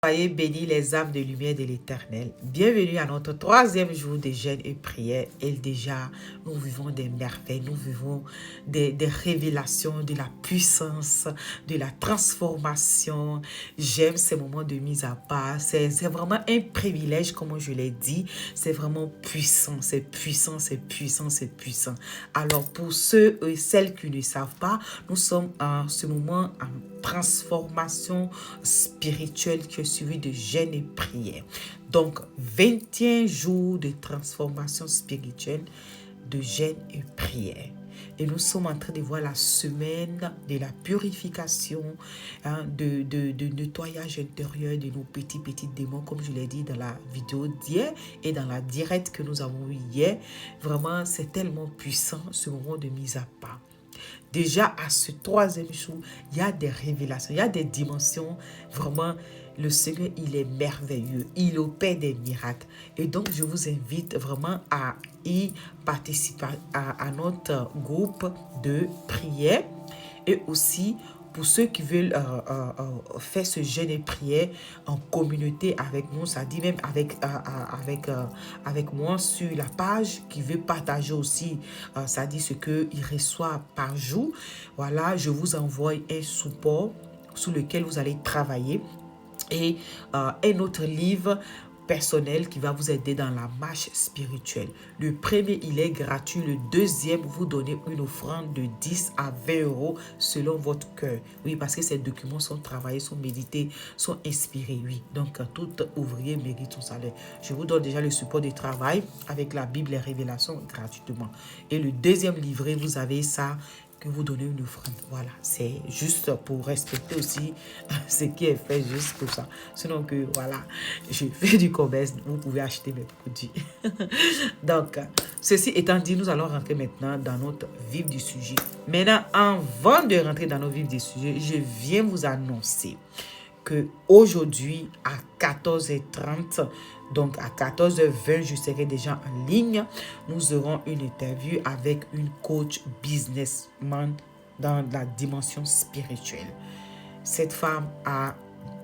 Soyez bénis les âmes de lumière de l'Éternel. Bienvenue à notre troisième jour de jeûne et prière. Et déjà, nous vivons des merveilles, nous vivons des révélations de la puissance, de la transformation. J'aime ces moments de mise à part. C'est vraiment un privilège, comme je l'ai dit. C'est vraiment puissant, c'est puissant, c'est puissant, c'est puissant. Alors, pour ceux et celles qui ne savent pas, nous sommes en ce moment en transformation spirituelle qui est suivie de jeûne et prière. Donc, 21 jours de transformation spirituelle, de jeûne et prière. Et nous sommes en train de voir la semaine de la purification, de nettoyage intérieur de nos petits démons, comme je l'ai dit dans la vidéo d'hier et dans la directe que nous avons eu hier. Vraiment, c'est tellement puissant ce moment de mise à part. Déjà, à ce troisième jour, il y a des révélations, il y a des dimensions. Vraiment, le Seigneur, il est merveilleux. Il opère des miracles. Et donc, je vous invite vraiment à y participer à notre groupe de prière. Et aussi, pour ceux qui veulent faire ce jeûne et prière en communauté avec nous, ça dit même avec moi sur la page, qui veut partager aussi, ça dit ce qu'il reçoit par jour. Voilà, je vous envoie un support sur lequel vous allez travailler et un autre livre personnel qui va vous aider dans la marche spirituelle. Le premier, il est gratuit. Le deuxième, vous donnez une offrande de 10 à 20 euros selon votre cœur. Oui, parce que ces documents sont travaillés, sont médités, sont inspirés. Oui, donc tout ouvrier mérite son salaire. Je vous donne déjà le support de travail avec la Bible et Révélations gratuitement. Et le deuxième livret, vous avez ça, que vous donnez une offrande. Voilà, c'est juste pour respecter aussi ce qui est fait, juste pour ça. Sinon que, voilà, je fais du commerce, vous pouvez acheter mes produits. Donc, ceci étant dit, nous allons rentrer maintenant dans notre vif du sujet. Maintenant, avant de rentrer dans notre vif du sujet, je viens vous annoncer que aujourd'hui à 14h30, donc à 14h20, je serai déjà en ligne. Nous aurons une interview avec une coach businessman dans la dimension spirituelle. Cette femme a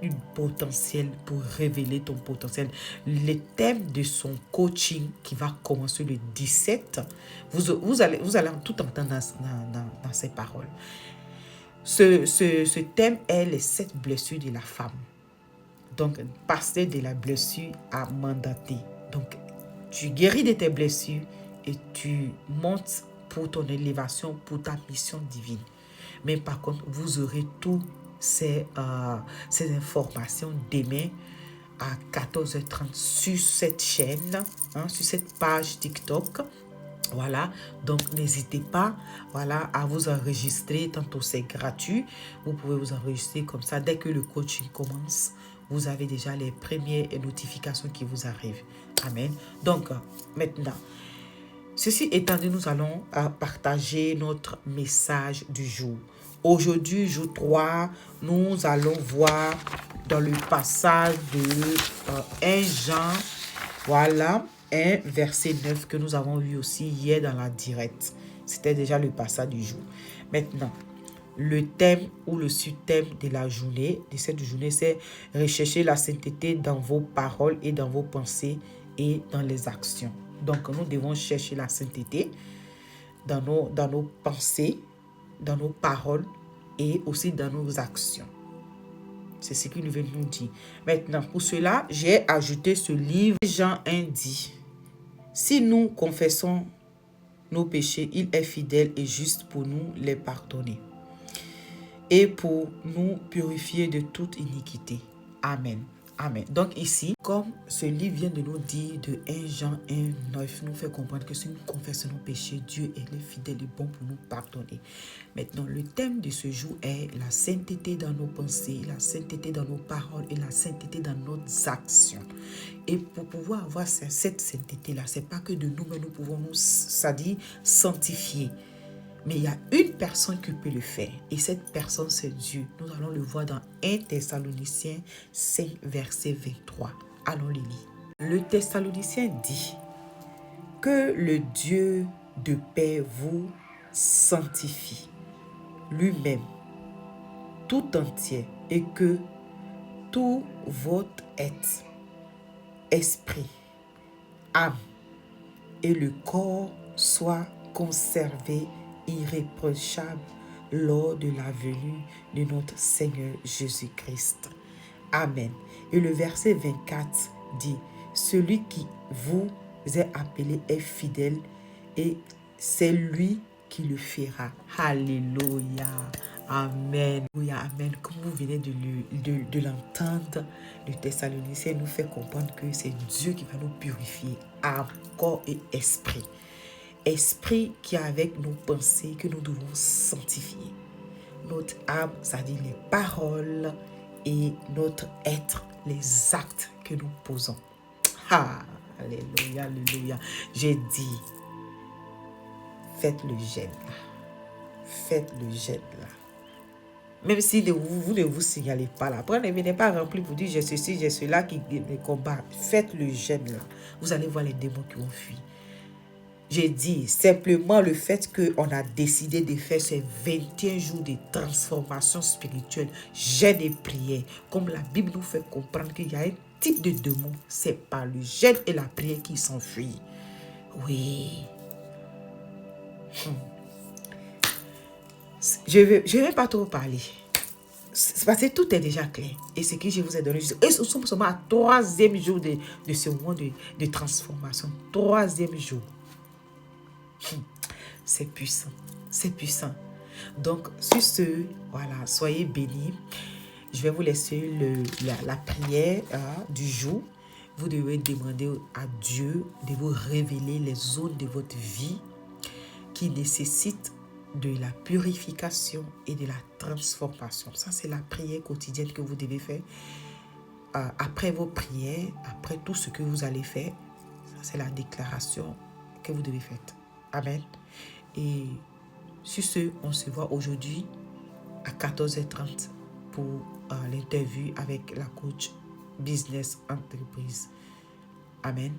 un potentiel pour révéler ton potentiel. Le thème de son coaching qui va commencer le 17, vous allez tout entendre dans ses paroles. Ce thème est les 7 blessures de la femme. Donc, passer de la blessure à mandater. Donc, tu guéris de tes blessures et tu montes pour ton élévation, pour ta mission divine. Mais par contre, vous aurez toutes ces informations demain à 14h30 sur cette chaîne, sur cette page TikTok. Voilà, donc n'hésitez pas, voilà, à vous enregistrer. Tantôt c'est gratuit, vous pouvez vous enregistrer comme ça. Dès que le coaching commence, vous avez déjà les premières notifications qui vous arrivent. Amen. Donc maintenant, ceci étant dit, nous allons partager notre message du jour. Aujourd'hui, jour 3, nous allons voir dans le passage de 1 Jean, voilà, 1 verset 9 que nous avons vu aussi hier dans la directe. C'était déjà le passage du jour. Maintenant, le thème ou le sous-thème de la journée, de cette journée, c'est rechercher la sainteté dans vos paroles et dans vos pensées et dans les actions. Donc, nous devons chercher la sainteté dans nos pensées, dans nos paroles et aussi dans nos actions. C'est ce qu'il veut nous dire. Maintenant, pour cela, j'ai ajouté ce livre. Jean 1 dit, si nous confessons nos péchés, il est fidèle et juste pour nous les pardonner et pour nous purifier de toute iniquité. Amen. Amen. Donc ici, comme ce livre vient de nous dire de 1 Jean 1, 9, nous fait comprendre que si nous confessons nos péchés, Dieu est fidèle et bon pour nous pardonner. Maintenant, le thème de ce jour est la sainteté dans nos pensées, la sainteté dans nos paroles et la sainteté dans nos actions. Et pour pouvoir avoir cette sainteté-là, c'est pas que de nous, mais nous pouvons nous, ça dit, sanctifier. Mais il y a une personne qui peut le faire. Et cette personne, c'est Dieu. Nous allons le voir dans 1 Thessaloniciens 5, verset 23. Allons le lire. Le Thessalonicien dit que le Dieu de paix vous sanctifie lui-même tout entier et que tout votre être, esprit, âme et le corps soient conservés irréprochables lors de la venue de notre Seigneur Jésus-Christ. Amen. Et le verset 24 dit, celui qui vous est appelé est fidèle et c'est lui qui le fera. Alléluia. Amen. Amen. Comme vous venez de l'entendre, le Thessaloniciens nous fait comprendre que c'est Dieu qui va nous purifier, âme, corps et esprit. Esprit qui est avec nos pensées que nous devons sanctifier. Notre âme, ça dit les paroles, et notre être, les actes que nous posons. Ah, alléluia, alléluia. J'ai dit, faites le jeûne là. Faites le jeûne là. Même si vous ne vous signalez pas là. Après, ne venez pas remplir pour dire j'ai ceci, j'ai cela qui me combat. Faites le jeûne là. Vous allez voir les démons qui vont fuir. J'ai dit simplement le fait qu'on a décidé de faire ces 21 jours de transformation spirituelle, jeûne et prière. Comme la Bible nous fait comprendre qu'il y a un type de démon, c'est par le jeûne et la prière qui s'enfuit. Oui. Je vais pas trop parler. Parce que tout est déjà clair. Et ce que je vous ai donné, et nous sommes seulement à 3e jour de ce mois de transformation. 3e jour. C'est puissant. C'est puissant. Donc, sur ce, voilà, soyez bénis. Je vais vous laisser la prière du jour. Vous devez demander à Dieu de vous révéler les zones de votre vie qui nécessitent de la purification et de la transformation. Ça, c'est la prière quotidienne que vous devez faire. Après vos prières, après tout ce que vous allez faire, ça, c'est la déclaration que vous devez faire. Amen. Et sur ce, on se voit aujourd'hui à 14h30 pour l'interview avec la coach Business Entreprise. Amen.